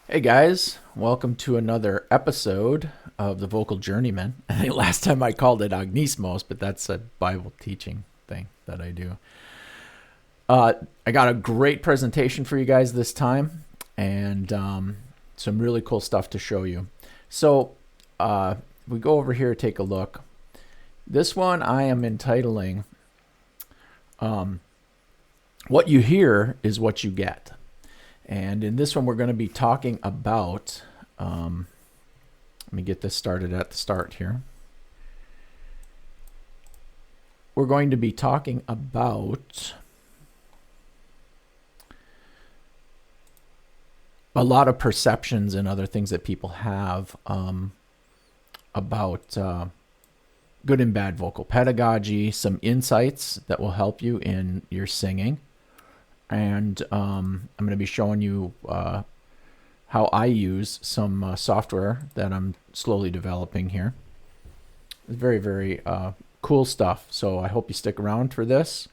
Hey guys, welcome to another episode of the Vocal Journeyman. I think last time I called it Agnismos, but that's a Bible teaching thing that I do. I got a great presentation for you guys this time, and some really cool stuff to show you. So we go over here, take a look. This one I am entitling What You Hear is What You Get. And in this one, we're going to be talking about, let me get this started at the start here. We're going to be talking about a lot of perceptions and other things that people have about good and bad vocal pedagogy, some insights that will help you in your singing. And I'm going to be showing you how I use some software that I'm slowly developing here. It's very, very cool stuff. So I hope you stick around for this.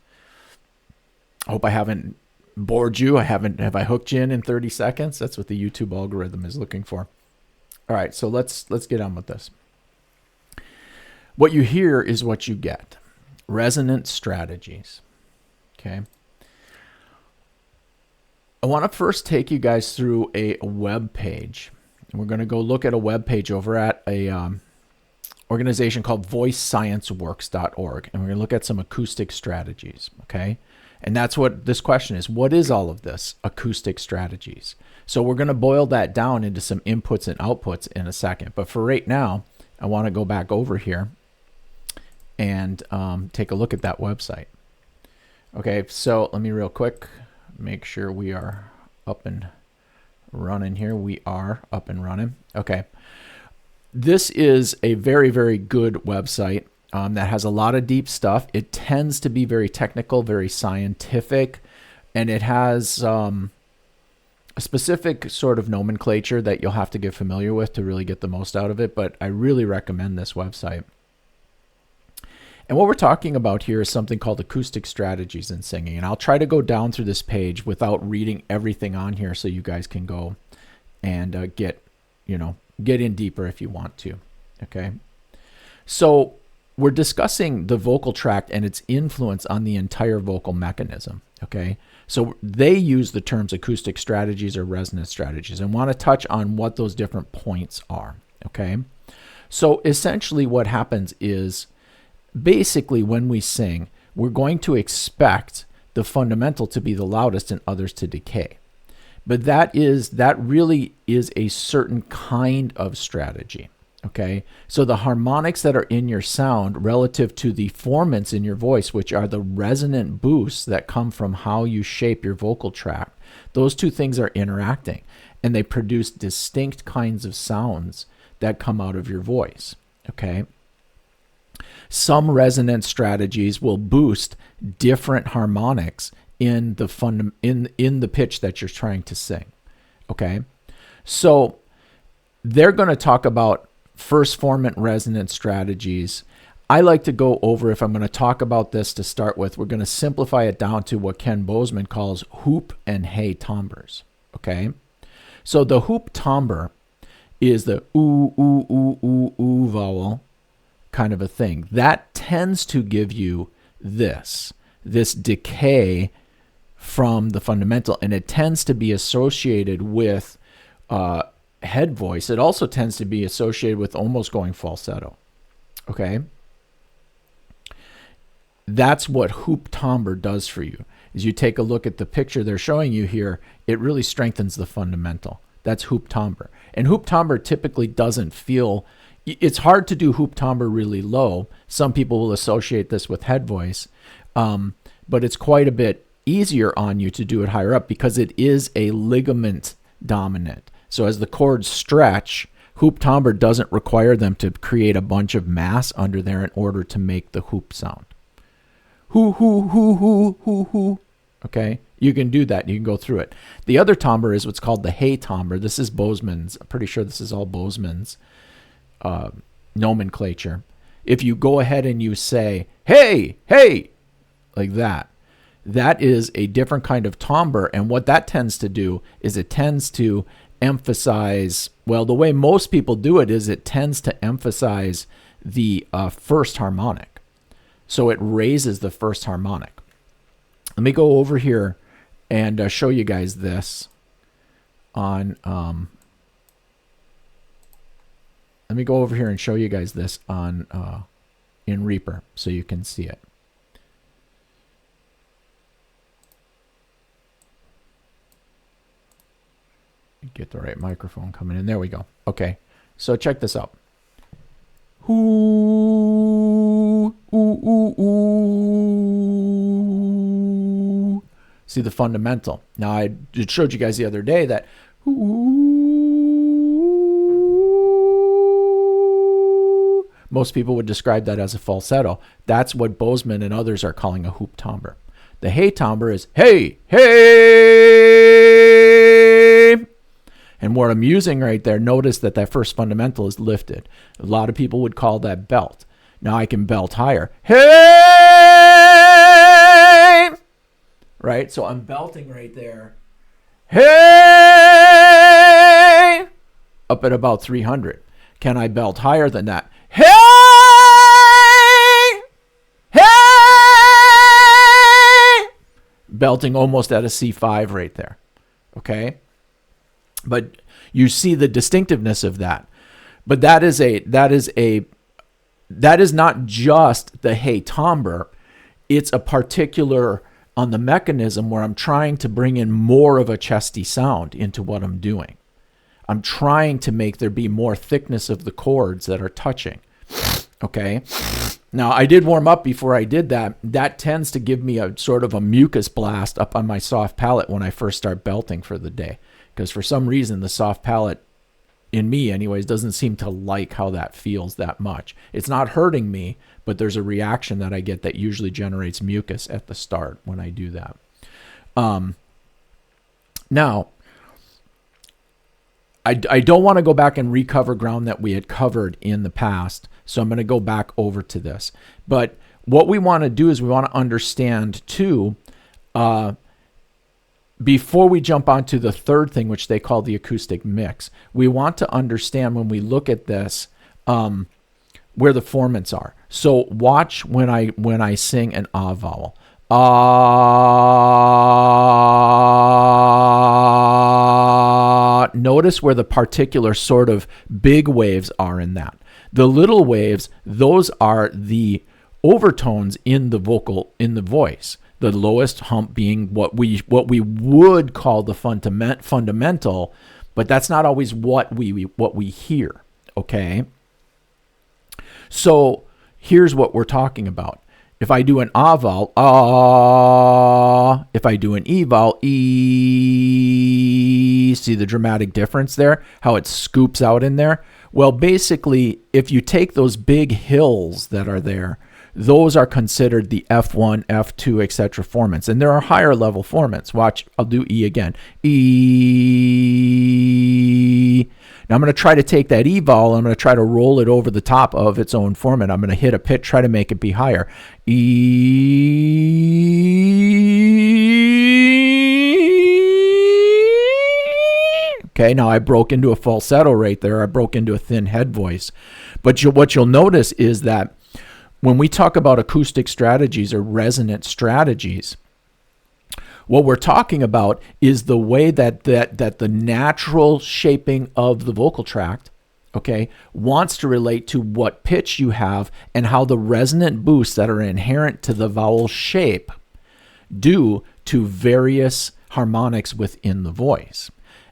I hope I haven't bored you. Have I hooked you in 30 seconds? That's what the YouTube algorithm is looking for. All right, so let's get on with this. What you hear is what you get. Resonant strategies. Okay. I want to first take you guys through a web page. We're going to go look at a web page over at a organization called voicescienceworks.org, and we're going to look at some acoustic strategies, okay? And that's what this question is. What is all of this? Acoustic strategies. So we're going to boil that down into some inputs and outputs in a second. But for right now, I want to go back over here and take a look at that website. Okay, so let me real quick make sure we are up and running here. We are up and running. Okay. This is a very, very good website that has a lot of deep stuff. It tends to be very technical, very scientific, and it has a specific sort of nomenclature that you'll have to get familiar with to really get the most out of it, but I really recommend this website. And what we're talking about here is something called acoustic strategies in singing. And I'll try to go down through this page without reading everything on here so you guys can go and get in deeper if you want to. Okay. So we're discussing the vocal tract and its influence on the entire vocal mechanism. Okay. So they use the terms acoustic strategies or resonant strategies and want to touch on what those different points are. Okay. So essentially what happens is, basically, when we sing, we're going to expect the fundamental to be the loudest and others to decay. But that really is a certain kind of strategy. Okay. So the harmonics that are in your sound relative to the formants in your voice, which are the resonant boosts that come from how you shape your vocal tract, those two things are interacting and they produce distinct kinds of sounds that come out of your voice. Okay. Some resonant strategies will boost different harmonics in the pitch that you're trying to sing. Okay, so they're going to talk about first formant resonant strategies. I like to go over, if I'm going to talk about this to start with, we're going to simplify it down to what Ken Bozeman calls hoop and hey timbres. Okay, so the hoop timbre is the ooh, ooh, ooh, ooh, ooh vowel kind of a thing. That tends to give you this decay from the fundamental, and it tends to be associated with head voice. It also tends to be associated with almost going falsetto. Okay? That's what hoop timbre does for you. As you take a look at the picture they're showing you here, it really strengthens the fundamental. That's hoop timbre. And hoop timbre typically doesn't feel... It's hard to do hoop timbre really low. Some people will associate this with head voice, but it's quite a bit easier on you to do it higher up because it is a ligament dominant. So as the chords stretch, hoop timbre doesn't require them to create a bunch of mass under there in order to make the hoop sound. Hoo, hoo, hoo, hoo, hoo, hoo. Okay, you can do that. You can go through it. The other timbre is what's called the hey timbre. This is Bozeman's. I'm pretty sure this is all Bozeman's nomenclature. If you go ahead and you say, hey, hey, like that, that is a different kind of timbre. And what that tends to do is it tends to emphasize, well, the way most people do it is it tends to emphasize the first harmonic. So it raises the first harmonic. Let me go over here and show you guys this on, let me go over here and show you guys this on, in Reaper so you can see it. Get the right microphone coming in. There we go. Okay. So check this out. Ooh, ooh, ooh, ooh. See the fundamental. Now, I showed you guys the other day that ooh, most people would describe that as a falsetto. That's what Bozeman and others are calling a hoop timbre. The hey timbre is hey, hey. And what I'm using right there, notice that that first fundamental is lifted. A lot of people would call that belt. Now I can belt higher. Hey! Right? So I'm belting right there. Hey! Up at about 300. Can I belt higher than that? Hey! Hey! Belting almost at a C5 right there. Okay? But you see the distinctiveness of that. But that is not just the hey timbre. It's a particular on the mechanism where I'm trying to bring in more of a chesty sound into what I'm doing. I'm trying to make there be more thickness of the chords that are touching. Okay. Now I did warm up before I did that. That tends to give me a sort of a mucus blast up on my soft palate when I first start belting for the day. Because for some reason, the soft palate, in me anyways, doesn't seem to like how that feels that much. It's not hurting me, but there's a reaction that I get that usually generates mucus at the start when I do that. Now, I don't want to go back and recover ground that we had covered in the past, so I'm going to go back over to this. But what we want to do is we want to understand, too, before we jump onto the third thing, which they call the acoustic mix, we want to understand when we look at this where the formants are. So watch when I sing an ah vowel. Ah. Notice where the particular sort of big waves are in that. The little waves, those are the overtones in the voice. The lowest hump being what we would call the fundamental, but that's not always what we hear. Okay. So here's what we're talking about. If I do an ah vowel, ah. If I do an e vowel, e. See the dramatic difference there? How it scoops out in there? Well, basically, if you take those big hills that are there, those are considered the F1, F2, etc. formants. And there are higher level formants. Watch, I'll do E again. E. Now I'm going to try to take that E vowel, I'm going to try to roll it over the top of its own formant. I'm going to hit a pitch, try to make it be higher. E. Okay, now I broke into a falsetto right there. I broke into a thin head voice. But what you'll notice is that when we talk about acoustic strategies or resonant strategies, what we're talking about is the way that the natural shaping of the vocal tract, okay, wants to relate to what pitch you have and how the resonant boosts that are inherent to the vowel shape do to various harmonics within the voice.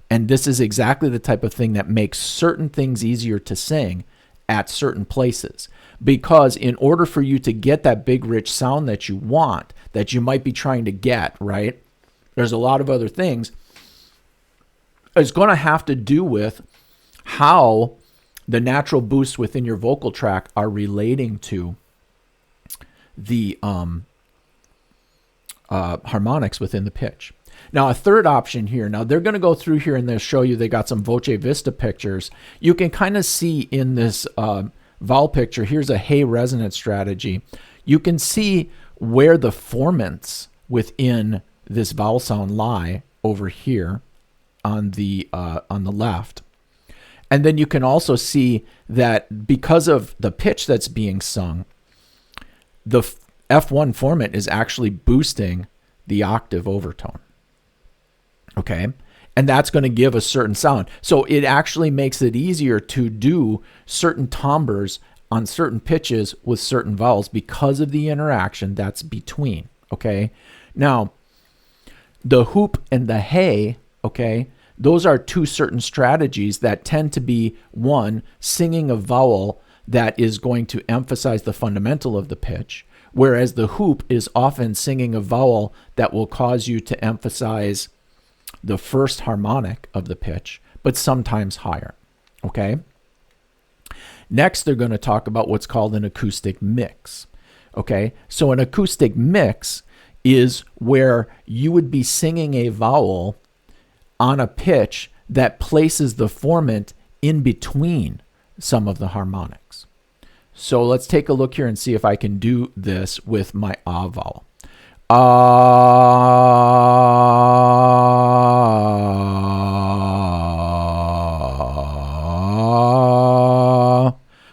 And this is exactly the type of thing that makes certain things easier to sing at certain places. Because in order for you to get that big, rich sound that you want, that you might be trying to get, right? There's a lot of other things. It's going to have to do with how the natural boosts within your vocal tract are relating to the harmonics within the pitch. Now, a third option here. Now, they're going to go through here and they'll show you they got some Voce Vista pictures. You can kind of see in this vowel picture, here's a hey resonant strategy. You can see where the formants within this vowel sound lie over here. on the left. And then you can also see that because of the pitch that's being sung, the F1 formant is actually boosting the octave overtone. Okay? And that's going to give a certain sound. So it actually makes it easier to do certain timbres on certain pitches with certain vowels because of the interaction that's between. Okay? Now, the hoop and the hey, okay, those are two certain strategies that tend to be, one, singing a vowel that is going to emphasize the fundamental of the pitch, whereas the hoop is often singing a vowel that will cause you to emphasize the first harmonic of the pitch, but sometimes higher. Okay? Next, they're going to talk about what's called an acoustic mix. Okay? So an acoustic mix is where you would be singing a vowel on a pitch that places the formant in between some of the harmonics. So let's take a look here and see if I can do this with my ah vowel. Ah.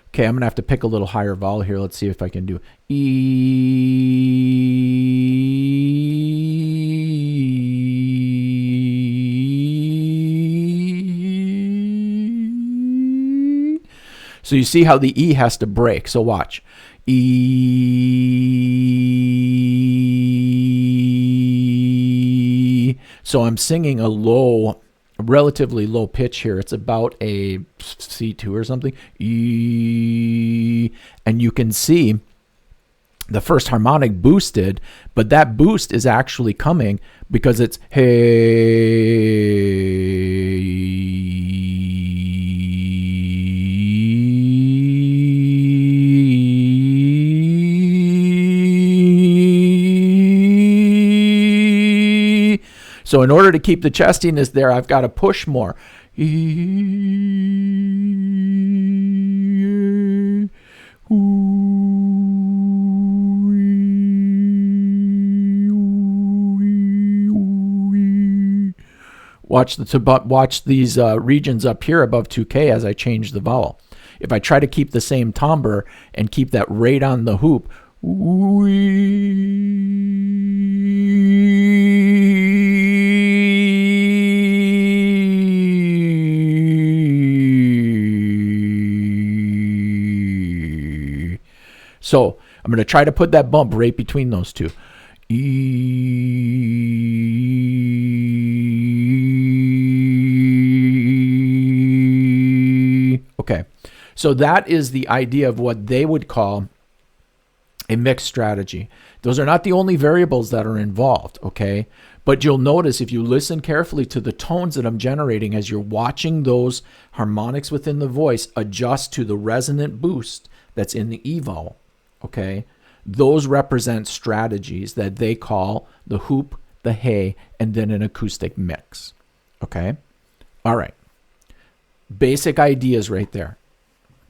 Okay, I'm going to have to pick a little higher vowel here. Let's see if I can do E. So you see how the E has to break. So watch. E. So I'm singing a relatively low pitch here. It's about a C2 or something. E. And you can see the first harmonic boosted, but that boost is actually coming because it's hey. So in order to keep the chestiness there, I've got to push more. Watch these regions up here above 2K as I change the vowel. If I try to keep the same timbre and keep that right on the hoop, so I'm going to try to put that bump right between those two. Okay, so that is the idea of what they would call a mixed strategy. Those are not the only variables that are involved, okay? But you'll notice if you listen carefully to the tones that I'm generating as you're watching those harmonics within the voice adjust to the resonant boost that's in the E vowel, okay? Those represent strategies that they call the hoop, the hey, and then an acoustic mix, okay? All right. Basic ideas right there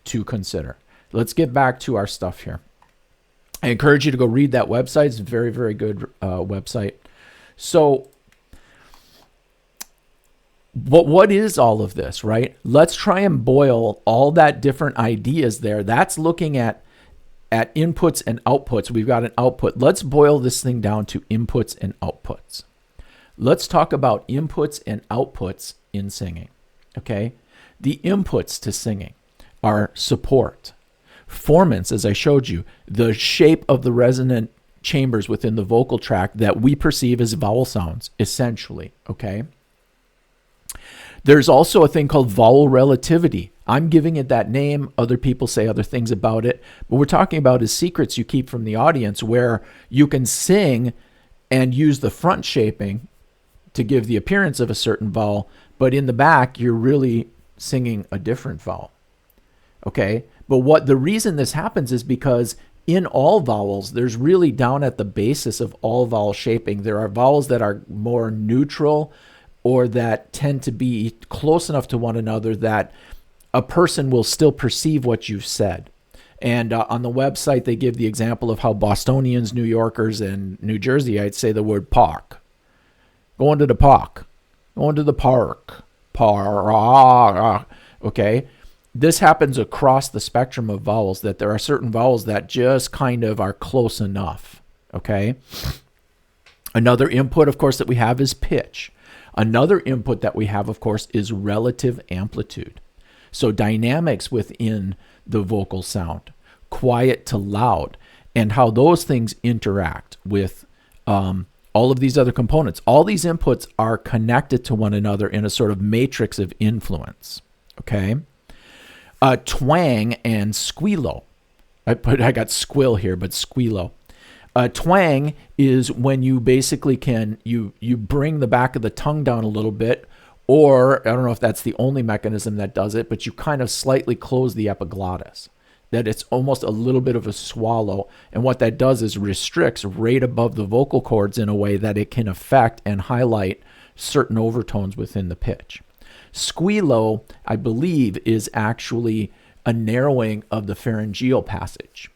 to consider. Let's get back to our stuff here. I encourage you to go read that website. It's a very, very good website. So, but what is all of this, right? Let's try and boil all that different ideas there. That's looking at inputs and outputs. We've got an output. Let's boil this thing down to inputs and outputs. Let's talk about inputs and outputs in singing, okay? The inputs to singing are support, formants, as I showed you, the shape of the resonant chambers within the vocal tract that we perceive as vowel sounds, essentially, okay? There's also a thing called vowel relativity. I'm giving it that name. Other people say other things about it. What we're talking about is secrets you keep from the audience where you can sing and use the front shaping to give the appearance of a certain vowel, but in the back, you're really singing a different vowel, okay? But what the reason this happens is because in all vowels, there's really down at the basis of all vowel shaping, there are vowels that are more neutral or that tend to be close enough to one another that a person will still perceive what you've said. And on the website, they give the example of how Bostonians, New Yorkers, and New Jerseyites say the word park. Going to the park. going to the park. Okay. This happens across the spectrum of vowels, that there are certain vowels that just kind of are close enough. Okay. Another input, of course, that we have is pitch. Another input that we have, of course, is relative amplitude. So dynamics within the vocal sound, quiet to loud, and how those things interact with all of these other components. All these inputs are connected to one another in a sort of matrix of influence. Okay. Twang and squealo. I got squill here, but squealo. Twang is when you basically you bring the back of the tongue down a little bit, or I don't know if that's the only mechanism that does it, but you kind of slightly close the epiglottis, that it's almost a little bit of a swallow. And what that does is restricts right above the vocal cords in a way that it can affect and highlight certain overtones within the pitch. Squealo, I believe, is actually a narrowing of the pharyngeal passage,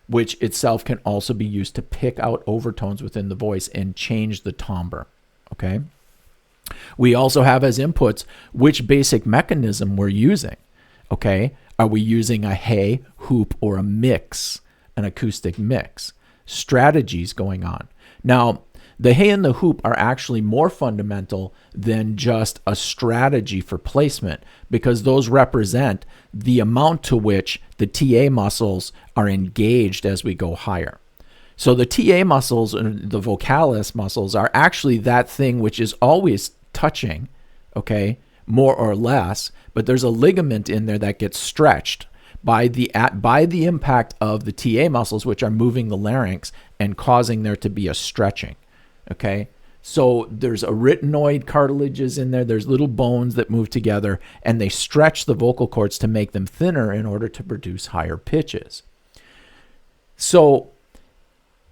which itself can also be used to pick out overtones within the voice and change the timbre. Okay. We also have as inputs which basic mechanism we're using. Okay. Are we using a hey, hoop, or a mix, an acoustic mix? Strategies going on. Now, the hey and the hoop are actually more fundamental than just a strategy for placement, because those represent the amount to which the TA muscles are engaged as we go higher. So the TA muscles and the vocalis muscles are actually that thing which is always touching, okay, more or less, but there's a ligament in there that gets stretched by the impact of the TA muscles, which are moving the larynx and causing there to be a stretching. Okay, so there's arytenoid cartilages in there. There's little bones that move together, and they stretch the vocal cords to make them thinner in order to produce higher pitches. So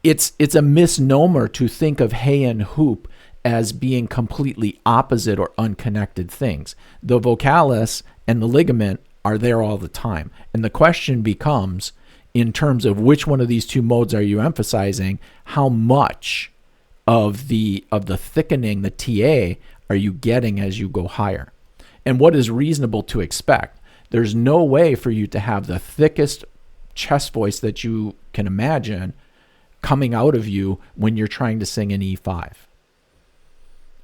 it's a misnomer to think of hey and hoop as being completely opposite or unconnected things. The vocalis and the ligament are there all the time. And the question becomes, in terms of which one of these two modes are you emphasizing, how much of the thickening, the TA, are you getting as you go higher? And what is reasonable to expect? There's no way for you to have the thickest chest voice that you can imagine coming out of you when you're trying to sing an E5.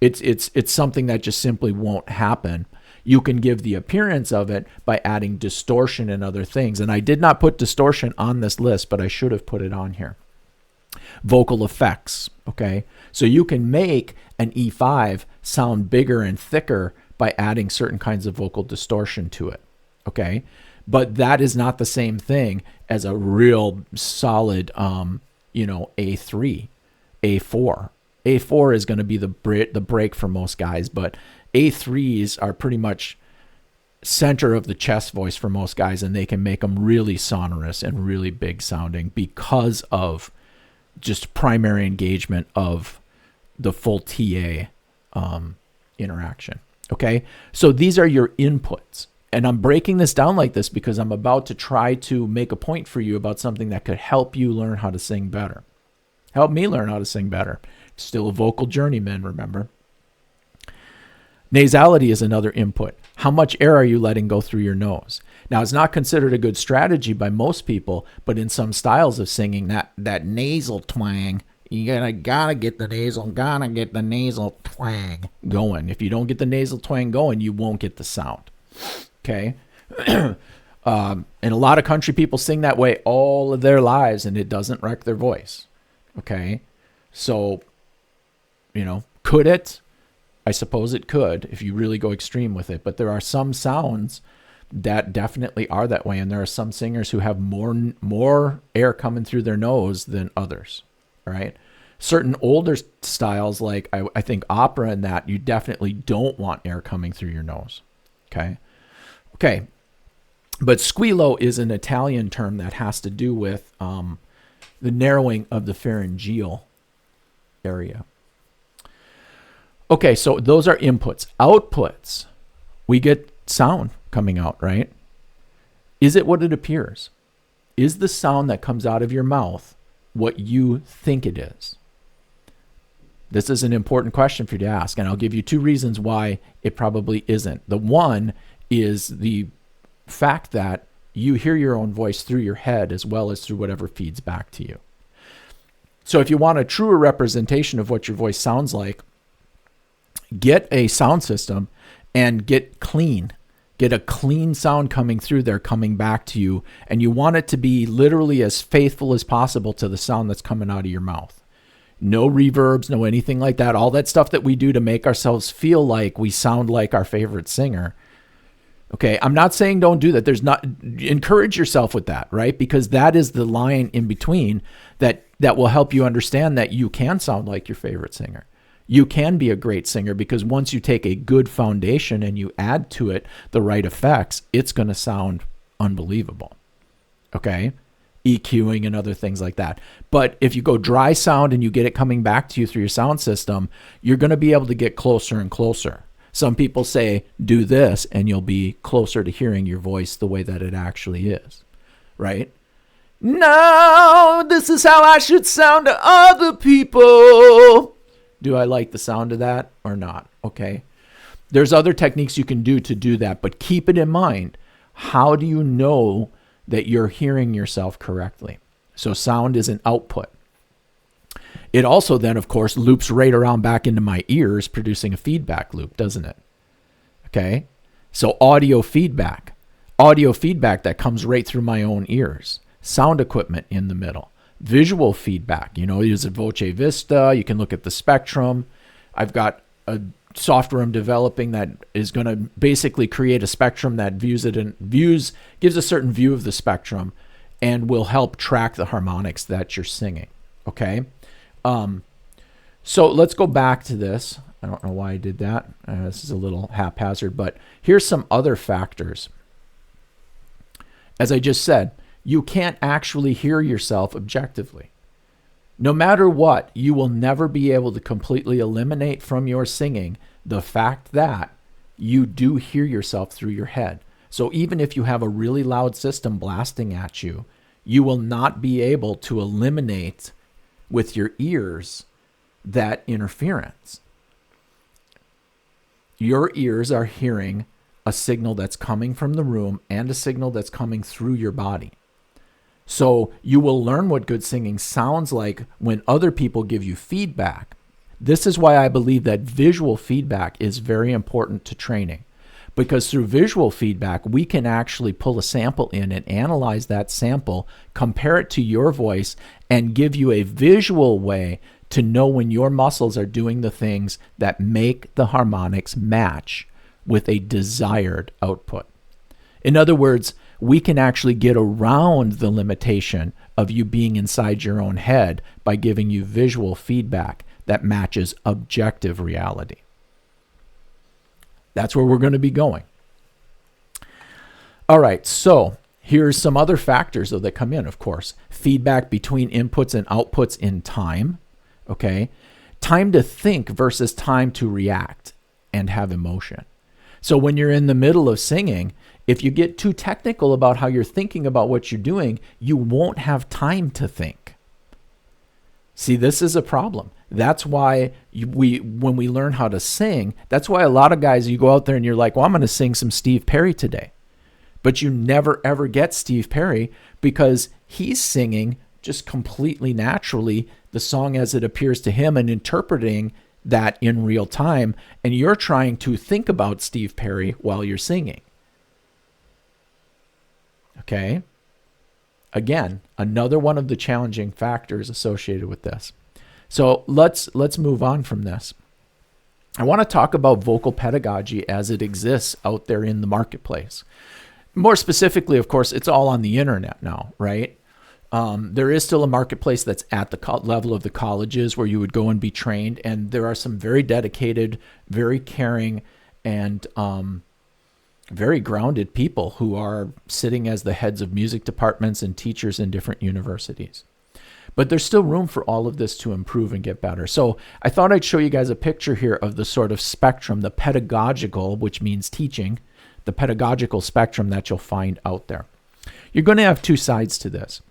It's something that just simply won't happen. You can give the appearance of it by adding distortion and other things. And I did not put distortion on this list, but I should have put it on here. Vocal effects, okay? So you can make an E5 sound bigger and thicker by adding certain kinds of vocal distortion to it, okay? But that is not the same thing as a real solid, A3, A4. A4 is going to be the break for most guys, but A3s are pretty much center of the chest voice for most guys, and they can make them really sonorous and really big sounding because of just primary engagement of the full TA interaction. Okay, so these are your inputs. And I'm breaking this down like this because I'm about to try to make a point for you about something that could help you learn how to sing better. Help me learn how to sing better. Still a vocal journeyman, remember? Nasality is another input. How much air are you letting go through your nose? Now, it's not considered a good strategy by most people, but in some styles of singing, that nasal twang, you gotta get the nasal twang going. If you don't get the nasal twang going, you won't get the sound. Okay? And a lot of country people sing that way all of their lives, and it doesn't wreck their voice. Okay? So, could it? I suppose it could if you really go extreme with it. But there are some sounds that definitely are that way, and there are some singers who have more air coming through their nose than others. All right? Certain older styles, like I think opera and that, you definitely don't want air coming through your nose. Okay? Okay. But squealo is an Italian term that has to do with the narrowing of the pharyngeal area. Okay, so those are inputs. Outputs, we get sound coming out, right? Is it what it appears? Is the sound that comes out of your mouth what you think it is? This is an important question for you to ask, and I'll give you 2 reasons why it probably isn't. The one is the fact that you hear your own voice through your head as well as through whatever feeds back to you. So if you want a truer representation of what your voice sounds like, get a sound system and get a clean sound coming through there, coming back to you. And you want it to be literally as faithful as possible to the sound that's coming out of your mouth. No reverbs, no anything like that. All that stuff that we do to make ourselves feel like we sound like our favorite singer. Okay, I'm not saying don't do that. Encourage yourself with that, right? Because that is the line in between that will help you understand that you can sound like your favorite singer. You can be a great singer, because once you take a good foundation and you add to it the right effects, it's going to sound unbelievable. Okay? EQing and other things like that. But if you go dry sound and you get it coming back to you through your sound system, you're going to be able to get closer and closer. Some people say, do this, and you'll be closer to hearing your voice the way that it actually is, right? No, this is how I should sound to other people. Do I like the sound of that or not? Okay. There's other techniques you can do to do that, but keep it in mind. How do you know that you're hearing yourself correctly? So sound is an output. It also then, of course, loops right around back into my ears, producing a feedback loop, doesn't it? Okay. So audio feedback that comes right through my own ears. Sound equipment in the middle. Visual feedback, use a Voce Vista. You can look at the spectrum. I've got a software I'm developing that is going to basically create a spectrum that gives a certain view of the spectrum and will help track the harmonics that you're singing. Okay. So let's go back to this. I don't know why I did that. This is a little haphazard, but here's some other factors. As I just said, you can't actually hear yourself objectively. No matter what, you will never be able to completely eliminate from your singing the fact that you do hear yourself through your head. So even if you have a really loud system blasting at you, you will not be able to eliminate with your ears that interference. Your ears are hearing a signal that's coming from the room and a signal that's coming through your body. So you will learn what good singing sounds like when other people give you feedback. This is why I believe that visual feedback is very important to training, because through visual feedback, we can actually pull a sample in and analyze that sample, compare it to your voice, and give you a visual way to know when your muscles are doing the things that make the harmonics match with a desired output. In other words, we can actually get around the limitation of you being inside your own head by giving you visual feedback that matches objective reality. That's where we're going to be going. All right, so here's some other factors though that come in, of course. Feedback between inputs and outputs in time, okay? Time to think versus time to react and have emotion. So when you're in the middle of singing, if you get too technical about how you're thinking about what you're doing, you won't have time to think. See, this is a problem. That's why when we learn how to sing, that's why a lot of guys, you go out there and you're like, well, I'm going to sing some Steve Perry today. But you never, ever get Steve Perry because he's singing just completely naturally the song as it appears to him and interpreting that in real time. And you're trying to think about Steve Perry while you're singing. Okay? Again, another one of the challenging factors associated with this. So let's move on from this. I want to talk about vocal pedagogy as it exists out there in the marketplace. More specifically, of course, it's all on the internet now, right? There is still a marketplace that's at the level of the colleges where you would go and be trained, and there are some very dedicated, very caring, and very grounded people who are sitting as the heads of music departments and teachers in different universities. But there's still room for all of this to improve and get better. So I thought I'd show you guys a picture here of the sort of spectrum, the pedagogical, which means teaching, the pedagogical spectrum that you'll find out there. You're going to have two sides to this.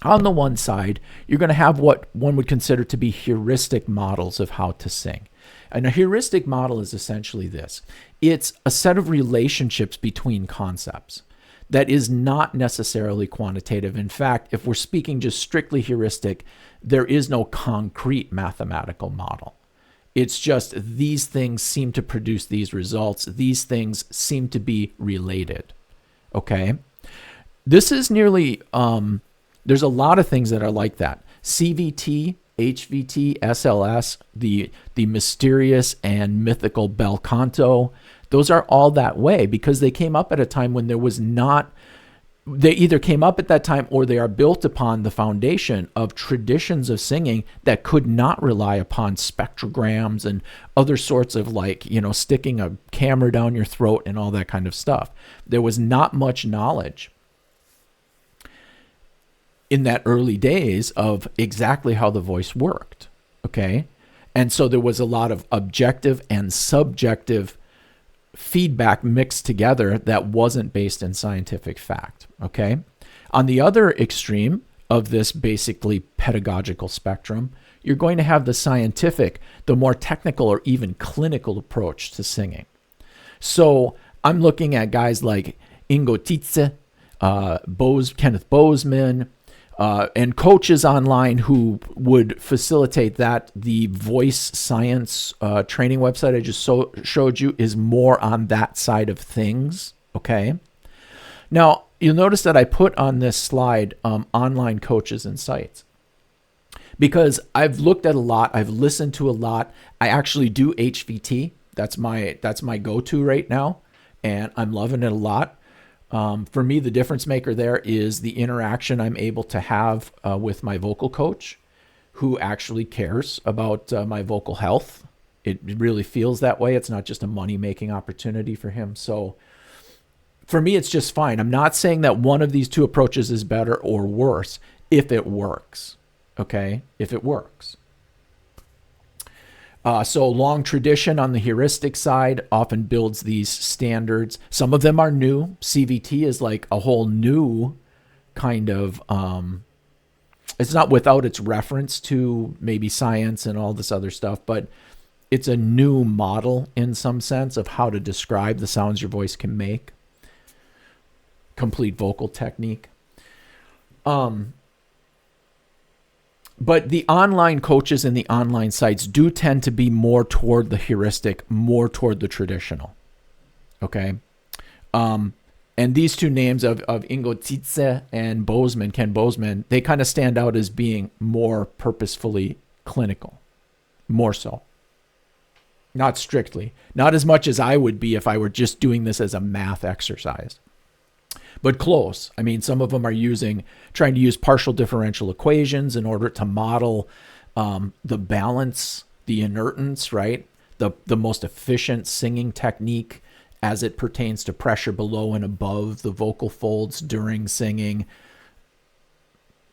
On the one side, you're going to have what one would consider to be heuristic models of how to sing. And a heuristic model is essentially this. It's a set of relationships between concepts that is not necessarily quantitative. In fact, if we're speaking just strictly heuristic, there is no concrete mathematical model. It's just these things seem to produce these results. These things seem to be related. Okay? This is nearly, there's a lot of things that are like that. CVT, HVT, SLS, the mysterious and mythical bel canto, those are all that way because they came up at a time when there was not, they either came up at that time or they are built upon the foundation of traditions of singing that could not rely upon spectrograms and other sorts of sticking a camera down your throat and all that kind of stuff. There was not much knowledge in that early days of exactly how the voice worked, okay? And so there was a lot of objective and subjective feedback mixed together that wasn't based in scientific fact, okay? On the other extreme of this basically pedagogical spectrum, you're going to have the scientific, the more technical or even clinical approach to singing. So I'm looking at guys like Ingo Tietze, Kenneth Bozeman, and coaches online who would facilitate that. The voice science training website I just showed you is more on that side of things, okay? Now, you'll notice that I put on this slide online coaches and sites because I've looked at a lot. I've listened to a lot. I actually do HVT. That's my go-to right now, and I'm loving it a lot. For me, the difference maker there is the interaction I'm able to have with my vocal coach who actually cares about my vocal health. It really feels that way. It's not just a money-making opportunity for him. So for me, it's just fine. I'm not saying that one of these two approaches is better or worse if it works, okay? If it works. So long tradition on the heuristic side often builds these standards. Some of them are new. CVT is like a whole new kind of, it's not without its reference to maybe science and all this other stuff, but it's a new model in some sense of how to describe the sounds your voice can make. Complete vocal technique. But the online coaches and the online sites do tend to be more toward the heuristic, more toward the traditional. Okay? And these two names of Ingo Tietze and Ken Bozeman, they kind of stand out as being more purposefully clinical. More so. Not strictly. Not as much as I would be if I were just doing this as a math exercise. But close. I mean, some of them are trying to use partial differential equations in order to model the balance, the inertance, right? The most efficient singing technique as it pertains to pressure below and above the vocal folds during singing.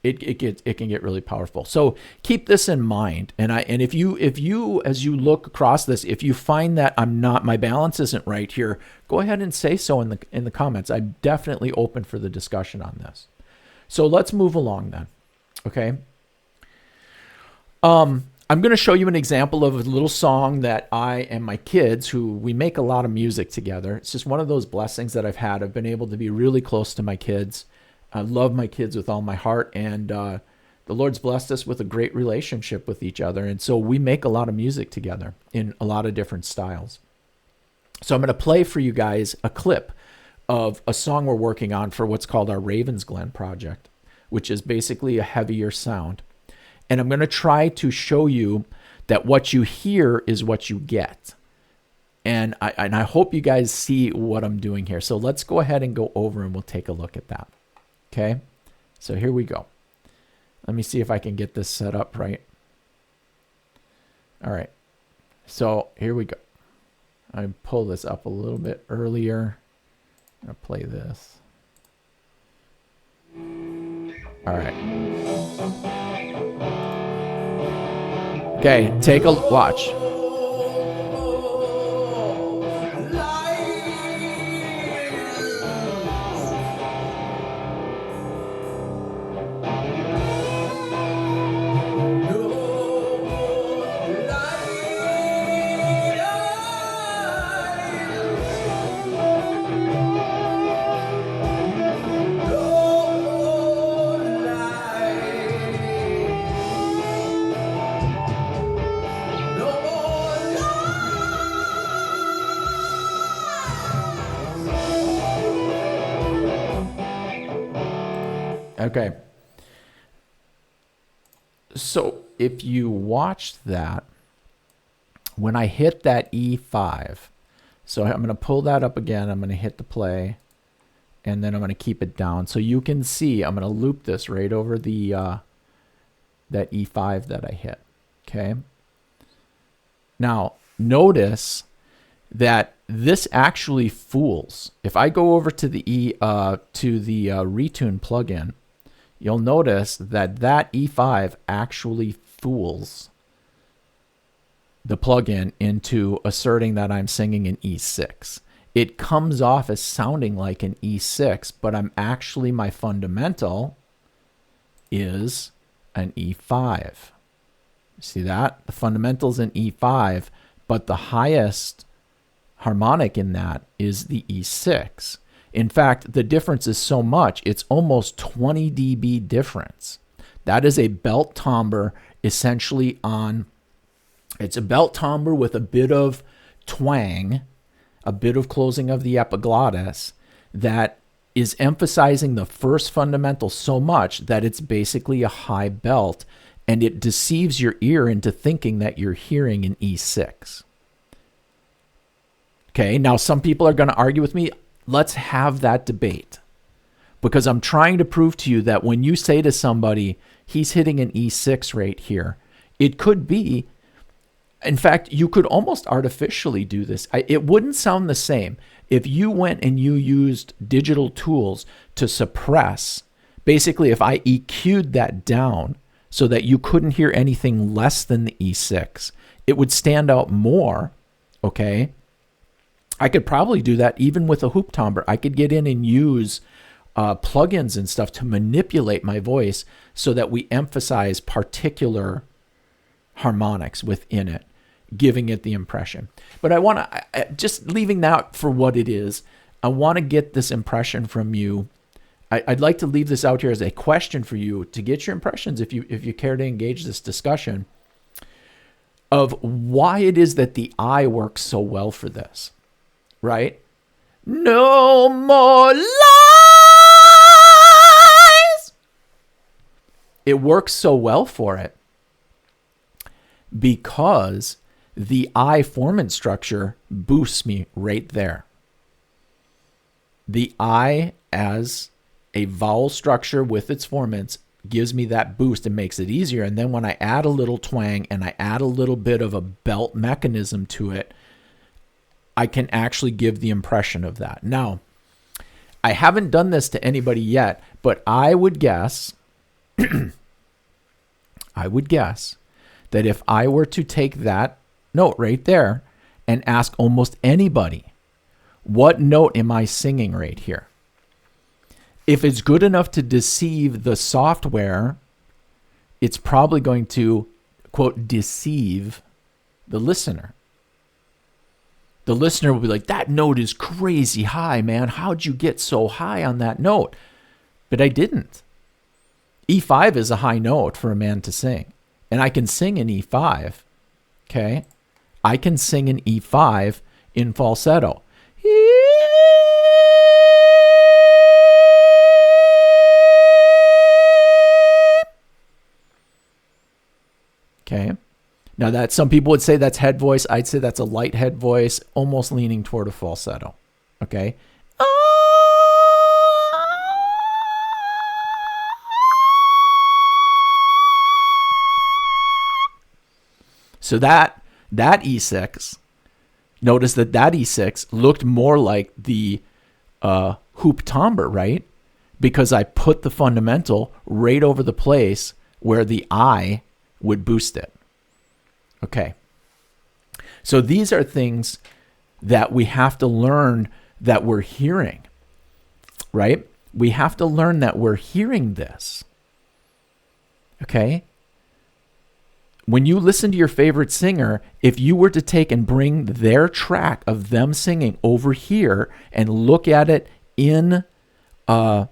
It can get really powerful. So keep this in mind. And if you as you look across this, if you find that my balance isn't right here, go ahead and say so in the comments. I'm definitely open for the discussion on this. So let's move along then. Okay. I'm going to show you an example of a little song that I and my kids, who we make a lot of music together. It's just one of those blessings that I've had. I've been able to be really close to my kids. I love my kids with all my heart, and the Lord's blessed us with a great relationship with each other. And so we make a lot of music together in a lot of different styles. So I'm going to play for you guys a clip of a song we're working on for what's called our Ravens Glen project, which is basically a heavier sound. And I'm going to try to show you that what you hear is what you get. And I hope you guys see what I'm doing here. So let's go ahead and go over and we'll take a look at that. Okay, so here we go. Let me see if I can get this set up right. All right, so here we go. I pull this up a little bit earlier. I'm gonna play this. All right. Okay, take a watch. Okay. So if you watch that, when I hit that E5, so I'm going to pull that up again. I'm going to hit the play, and then I'm going to keep it down. So you can see I'm going to loop this right over the that E5 that I hit. Okay. Now, notice that this actually fools. If I go over to the Retune plugin, you'll notice that that E5 actually fools the plugin into asserting that I'm singing an E6. It comes off as sounding like an E6, but my fundamental is an E5. See that? The fundamental's an E5, but the highest harmonic in that is the E6. In fact, the difference is so much, it's almost 20 dB difference. That is a belt timbre essentially on, it's a belt timbre with a bit of twang, a bit of closing of the epiglottis that is emphasizing the first fundamental so much that it's basically a high belt, and it deceives your ear into thinking that you're hearing an E6. Okay, now some people are going to argue with me. Let's have that debate, because I'm trying to prove to you that when you say to somebody, he's hitting an E6 right here, it could be, in fact, you could almost artificially do this. It wouldn't sound the same if you went and you used digital tools to suppress. Basically, if I EQ'd that down so that you couldn't hear anything less than the E6, it would stand out more, okay? I could probably do that even with a hoop timbre. I could get in and use plugins and stuff to manipulate my voice so that we emphasize particular harmonics within it, giving it the impression. But I want to, just leaving that for what it is, I want to get this impression from you. I'd like to leave this out here as a question for you to get your impressions, if you care to engage this discussion, of why it is that the eye works so well for this. Right? No more lies! It works so well for it because the I formant structure boosts me right there. The I as a vowel structure with its formants gives me that boost and makes it easier. And then when I add a little twang and I add a little bit of a belt mechanism to it, I can actually give the impression of that. Now, I haven't done this to anybody yet, but I would guess, that if I were to take that note right there and ask almost anybody, what note am I singing right here? If it's good enough to deceive the software, it's probably going to, quote, deceive the listener. The listener will be like, that note is crazy high, man. How'd you get so high on that note? But I didn't. E5 is a high note for a man to sing. And I can sing an E5. Okay? I can sing an E5 in falsetto. Okay? Now that some people would say that's head voice, I'd say that's a light head voice, almost leaning toward a falsetto. Okay? So that E6, notice that E6 looked more like the hoop timbre, right? Because I put the fundamental right over the place where the I would boost it. Okay. So these are things that we have to learn that we're hearing, right? We have to learn that we're hearing this. Okay? When you listen to your favorite singer, if you were to take and bring their track of them singing over here and look at it in the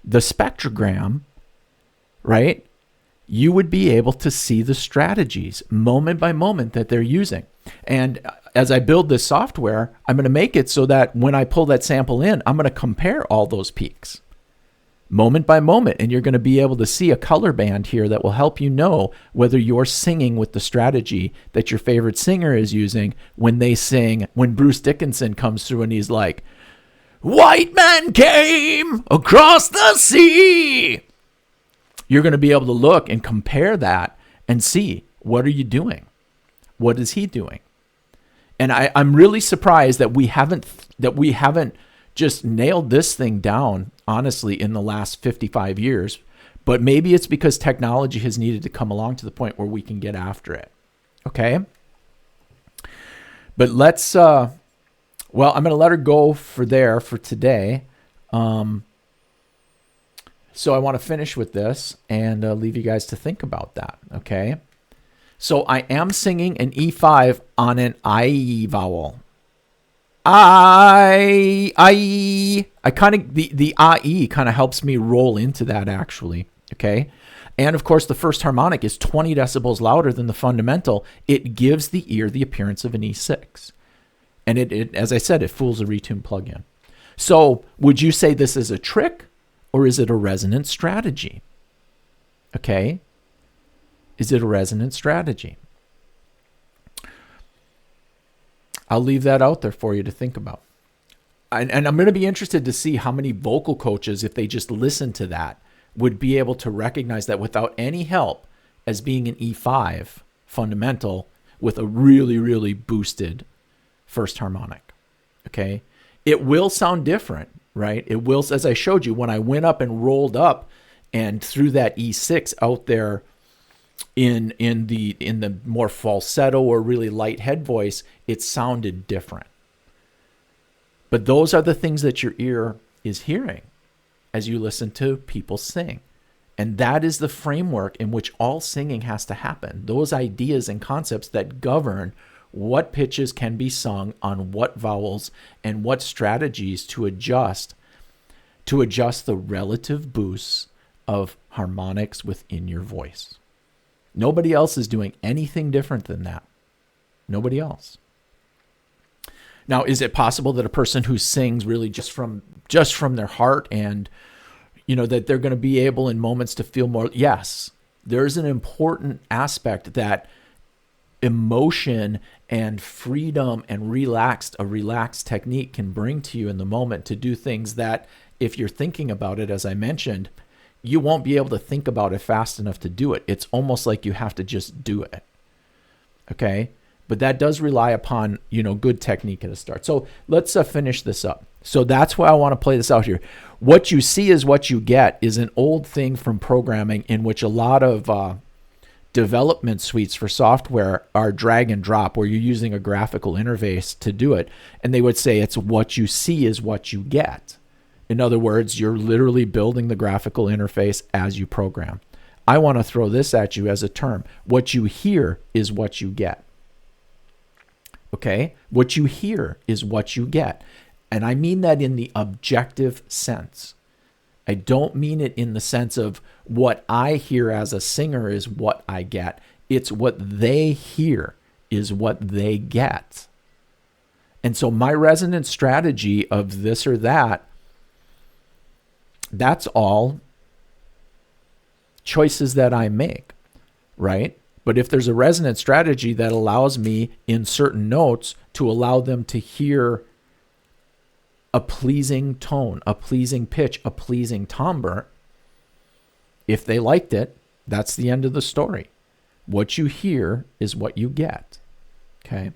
spectrogram, right? You would be able to see the strategies moment by moment that they're using. And as I build this software, I'm going to make it so that when I pull that sample in, I'm going to compare all those peaks. moment by moment, and you're going to be able to see a color band here that will help you know whether you're singing with the strategy that your favorite singer is using when they sing, when Bruce Dickinson comes through and he's like, "White man came across the sea." You're going to be able to look and compare that and see, what are you doing? What is he doing? And I'm really surprised that we haven't just nailed this thing down, honestly, in the last 55 years. But maybe it's because technology has needed to come along to the point where we can get after it. Okay? But let's, well, I'm going to let her go for today. So I want to finish with this and leave you guys to think about that. Okay? So I am singing an E5 on an I vowel. I kind of, the I kind of helps me roll into that, actually. Okay. And of course, the first harmonic is 20 decibels louder than the fundamental. It gives the ear the appearance of an E6. And it as I said, it fools a retune plugin. So would you say this is a trick, or is it a resonant strategy? Okay. Is it a resonant strategy? I'll leave that out there for you to think about. And I'm going to be interested to see how many vocal coaches, if they just listen to that, would be able to recognize that without any help as being an E5 fundamental with a really, really boosted first harmonic. Okay. It will sound different, right? It will, as I showed you, when I went up and rolled up and threw that E6 out there in the more falsetto or really light head voice, it sounded different. But those are the things that your ear is hearing as you listen to people sing. And that is the framework in which all singing has to happen. Those ideas and concepts that govern what pitches can be sung on what vowels and what strategies to adjust the relative boosts of harmonics within your voice. Nobody else is doing anything different than that. Nobody else. Now, is it possible that a person who sings really just from their heart, and that they're going to be able in moments to feel more? Yes. There's an important aspect that emotion and freedom and a relaxed technique can bring to you in the moment to do things that, if you're thinking about it, as I mentioned, you won't be able to think about it fast enough to do it. It's almost like you have to just do it. Okay? But that does rely upon, good technique at the start. So let's finish this up. So that's why I want to play this out here. What you see is what you get is an old thing from programming, in which a lot of development suites for software are drag and drop, where you're using a graphical interface to do it. And they would say it's what you see is what you get. In other words, you're literally building the graphical interface as you program. I want to throw this at you as a term. What you hear is what you get. Okay? What you hear is what you get. And I mean that in the objective sense. I don't mean it in the sense of what I hear as a singer is what I get. It's what they hear is what they get. And so my resonant strategy of this or that, that's all choices that I make, right? But if there's a resonant strategy that allows me in certain notes to allow them to hear a pleasing tone, a pleasing pitch, a pleasing timbre, if they liked it, that's the end of the story. What you hear is what you get. Okay.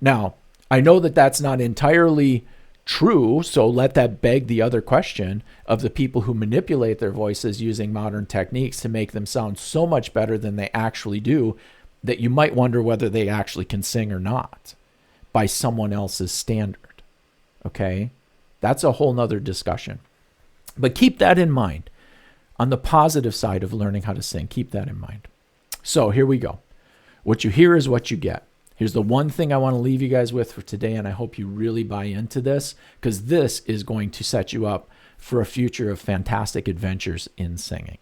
Now, I know that that's not entirely true, so let that beg the other question of the people who manipulate their voices using modern techniques to make them sound so much better than they actually do, that you might wonder whether they actually can sing or not by someone else's standard. Okay? That's a whole nother discussion. But keep that in mind. On the positive side of learning how to sing, keep that in mind. So here we go. What you hear is what you get. Here's the one thing I want to leave you guys with for today, and I hope you really buy into this, because this is going to set you up for a future of fantastic adventures in singing.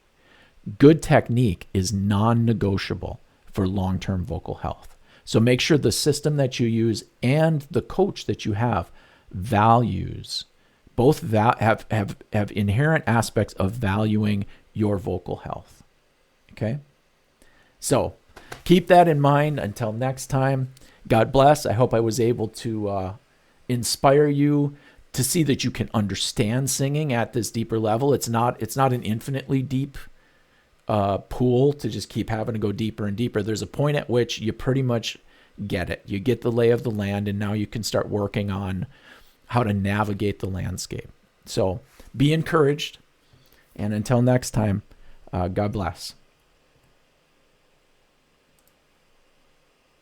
Good technique is non-negotiable for long-term vocal health. So make sure the system that you use and the coach that you have values Both have inherent aspects of valuing your vocal health. Okay? So keep that in mind. Until next time, God bless. I hope I was able to inspire you to see that you can understand singing at this deeper level. It's not an infinitely deep pool to just keep having to go deeper and deeper. There's a point at which you pretty much get it. You get the lay of the land, and now you can start working on how to navigate the landscape. So be encouraged, and until next time, God bless.